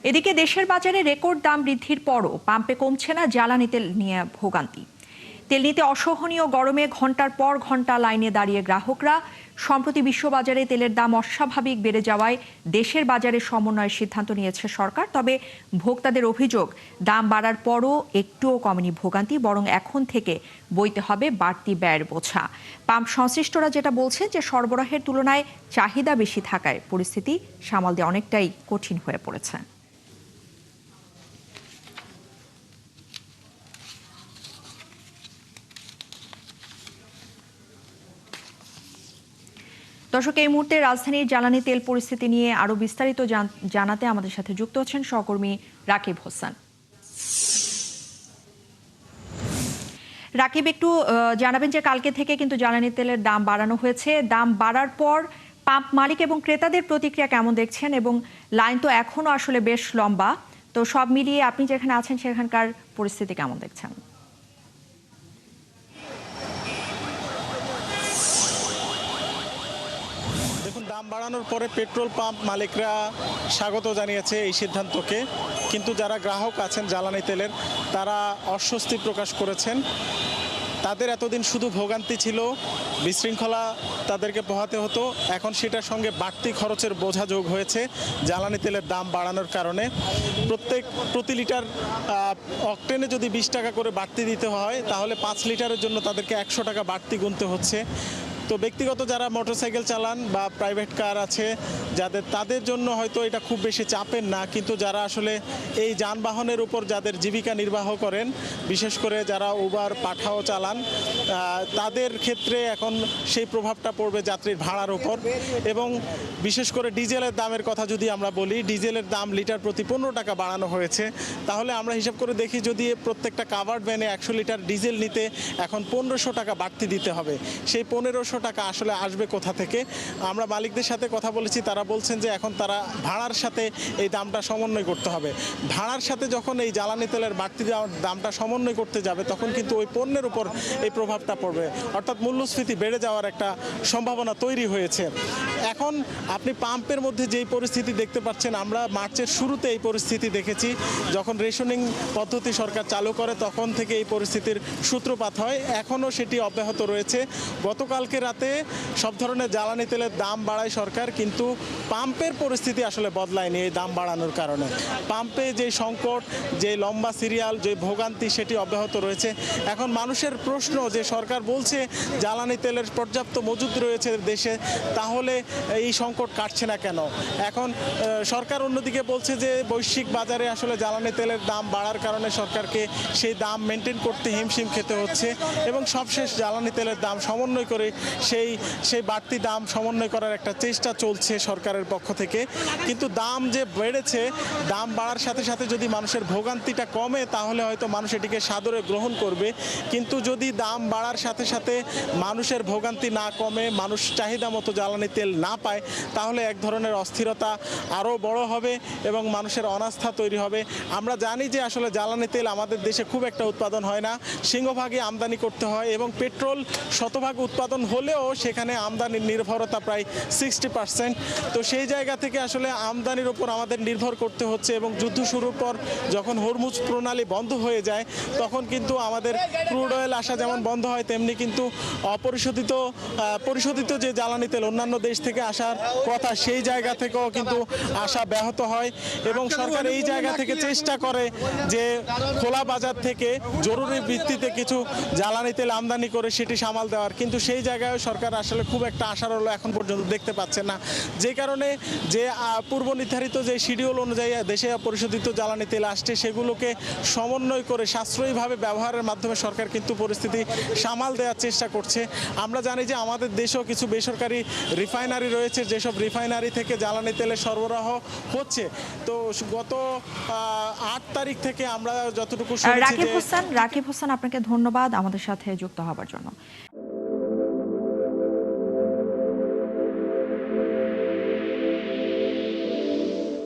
এদিকে দেশের বাজারে রেকর্ড দাম বৃদ্ধির পরও পাম্পে কমছে না জ্বালানি তেল নিয়ে ভোগান্তি। তেল নিতে অসহনীয় গরমে ঘন্টার পর ঘন্টা লাইনে দাঁড়িয়ে গ্রাহকরা। সম্প্রতি বিশ্ববাজারে তেলের দাম অস্বাভাবিক বেড়ে যাওয়ায় দেশের বাজারে সমন্বয়ের সিদ্ধান্ত নিয়েছে সরকার। তবে ভোক্তাদের অভিযোগ, দাম বাড়ার পরও একটুও কমেনি ভোগান্তি, বরং এখন থেকে বইতে হবে বাড়তি ব্যয়ের বোঝা। পাম্প সংশ্লিষ্টরা যেটা বলছেন যে সরবরাহের তুলনায় চাহিদা বেশি থাকায় পরিস্থিতি সামাল দেওয়া অনেকটাই কঠিন হয়ে পড়েছে। দর্শক, এই মুহূর্তে রাজধানীর জ্বালানি তেল পরিস্থিতি নিয়ে আরো বিস্তারিত জানাতে আমাদের সাথে যুক্ত হচ্ছেন সহকর্মী রাকিব হোসেন। রাকিব, একটু জানাবেন যে কালকে থেকে কিন্তু জ্বালানি তেলের দাম বাড়ানো হয়েছে। দাম বাড়ার পর পাম্প মালিক এবং ক্রেতাদের প্রতিক্রিয়া কেমন দেখছেন, এবং লাইন তো এখনো আসলে বেশ লম্বা, তো সব মিলিয়ে আপনি যেখানে আছেন সেখানকার পরিস্থিতি কেমন দেখছেন? দাম বাড়ানোর পরে পেট্রোল পাম্প মালিকরা স্বাগত জানিয়েছে এই সিদ্ধান্তকে, কিন্তু যারা গ্রাহক আছেন জ্বালানি তেলের তারা অস্বস্তি প্রকাশ করেছেন। তাদের এতদিন শুধু ভোগান্তি ছিল, বিশৃঙ্খলা তাদেরকে পোহাতে হতো, এখন সেটার সঙ্গে বাড়তি খরচের বোঝা যোগ হয়েছে জ্বালানি তেলের দাম বাড়ানোর কারণে। প্রতি লিটার অকটেনে যদি 20 টাকা করে বাড়তি দিতে হয়, তাহলে 5 লিটারের জন্য তাদেরকে 100 টাকা বাড়তি গুনতে হচ্ছে। তো ব্যক্তিগত যারা মোটরসাইকেল চালান বা প্রাইভেট কার আছে তাদের জন্য হয়তো এটা খুব বেশি চাপের না, কিন্তু যারা আসলে এই যানবাহনের উপর যাদের জীবিকা নির্বাহ করেন, বিশেষ করে যারা উবার পাঠাও চালান, তাদের ক্ষেত্রে এখন সেই প্রভাবটা পড়বে যাত্রীর ভাড়ার উপর। এবং বিশেষ করে ডিজেলের দামের কথা যদি আমরা বলি, ডিজেলের দাম লিটার প্রতি 15 টাকা বাড়ানো হয়েছে। তাহলে আমরা হিসাব করে দেখি, যদি প্রত্যেকটা কাভার্ড ভ্যানে 100 লিটার ডিজেল নিতে এখন 1500 টাকা বাড়তি দিতে হবে, সেই 1500 টাকা আসলে আসবে কোথা থেকে? আমরা মালিকদের সাথে কথা বলেছি, তারা বলছেন যে এখন তারা ভাড়ার সাথে এই দামটা সমন্বয় করতে হবে। ভাড়ার সাথে যখন এই জ্বালানি তেলের বাড়তি দামটা সমন্বয় করতে যাবে, তখন কিন্তু ওই পণ্যের উপর এই প্রভাবটা পড়বে, অর্থাৎ মূল্যস্ফীতি বেড়ে যাওয়ার একটা সম্ভাবনা তৈরি হয়েছে। এখন আপনি পাম্পের মধ্যে যেই পরিস্থিতি দেখতে পাচ্ছেন, আমরা মার্চের শুরুতে এই পরিস্থিতি দেখেছি। যখন রেশনিং পদ্ধতি সরকার চালু করে, তখন থেকে এই পরিস্থিতির সূত্রপাত হয়, এখনও সেটি অব্যাহত রয়েছে। গতকালকে রাতে সব ধরনের জ্বালানি তেলের দাম বাড়ায় সরকার, কিন্তু পাম্পের পরিস্থিতি আসলে বদলায়নি এই দাম বাড়ানোর কারণে। পাম্পে যে সংকট, যে লম্বা সিরিয়াল, যে ভোগান্তি, সেটি অব্যাহত রয়েছে। এখন মানুষের প্রশ্ন যে সরকার বলছে জ্বালানি তেলের পর্যাপ্ত মজুদ রয়েছে দেশে, তাহলে এই সংকট কাটছে না কেন? এখন সরকার অন্যদিকে বলছে যে বৈশ্বিক বাজারে আসলে জ্বালানি তেলের দাম বাড়ার কারণে সরকারকে সেই দাম মেনটেন করতে হিমশিম খেতে হচ্ছে, এবং সবশেষ জ্বালানি তেলের দাম সমন্বয় করে সেই বাড়তি দাম সমন্বয় করার একটা চেষ্টা চলছে সরকারের পক্ষ থেকে। কিন্তু দাম যে বেড়েছে, দাম বাড়ার সাথে সাথে যদি মানুষের ভোগান্তিটা কমে, তাহলে হয়তো মানুষ এটিকে সাদরে গ্রহণ করবে। কিন্তু যদি দাম বাড়ার সাথে সাথে মানুষের ভোগান্তি না কমে, মানুষ চাহিদা মতো জ্বালানি তেল না পায়, তাহলে এক ধরনের অস্থিরতা আরও বড় হবে এবং মানুষের অনাস্থা তৈরি হবে। আমরা জানি যে আসলে জ্বালানি তেল আমাদের দেশে খুব একটা উৎপাদন হয় না, সিংহভাগই আমদানি করতে হয়, এবং পেট্রোল শতভাগ উৎপাদন হলেও সেখানে আমদানির নির্ভরতা প্রায় 60%। তো সেই জায়গা থেকে আসলে আমদানির উপর আমাদের নির্ভর করতে হচ্ছে, এবং যুদ্ধ শুরুর পর যখন হরমুজ প্রণালী বন্ধ হয়ে যায়, তখন কিন্তু আমাদের ক্রুড অয়েল আসা যেমন বন্ধ হয়, তেমনি কিন্তু পরিশোধিত যে জ্বালানি তেল অন্যান্য দেশ থেকে আসার কথা, সেই জায়গা থেকেও কিন্তু আসা ব্যাহত হয়। এবং সরকার এই জায়গা থেকে চেষ্টা করে যে খোলা বাজার থেকে জরুরি ভিত্তিতে কিছু জ্বালানি তেল আমদানি করে সেটি সামাল দেওয়ার, কিন্তু সেই জায়গায় সরকার আসলে খুব একটা আশার আলো এখন পর্যন্ত দেখতে পাচ্ছে না। যে কারণে যে পূর্ব নির্ধারিত যে শিডিউল অনুযায়ী দেশে পরিশোধিত জ্বালানি তেল আসছে, সেগুলোকে সমন্বয় করে সাশ্রয়ীভাবে ব্যবহারের মাধ্যমে সরকার কিন্তু পরিস্থিতি সামাল দেওয়ার চেষ্টা করছে। আমরা জানি যে আমাদের দেশেও কিছু বেসরকারি রিফাইনারি রয়েছে, যেসব রিফাইনারি থেকে জ্বালানি তেলের সরবরাহ হচ্ছে। তো গত 8 তারিখ থেকে আমরা যতটুকু শুনেছি। রাকিব হোসেন, আপনাকে ধন্যবাদ আমাদের সাথে যুক্ত হওয়ার জন্য।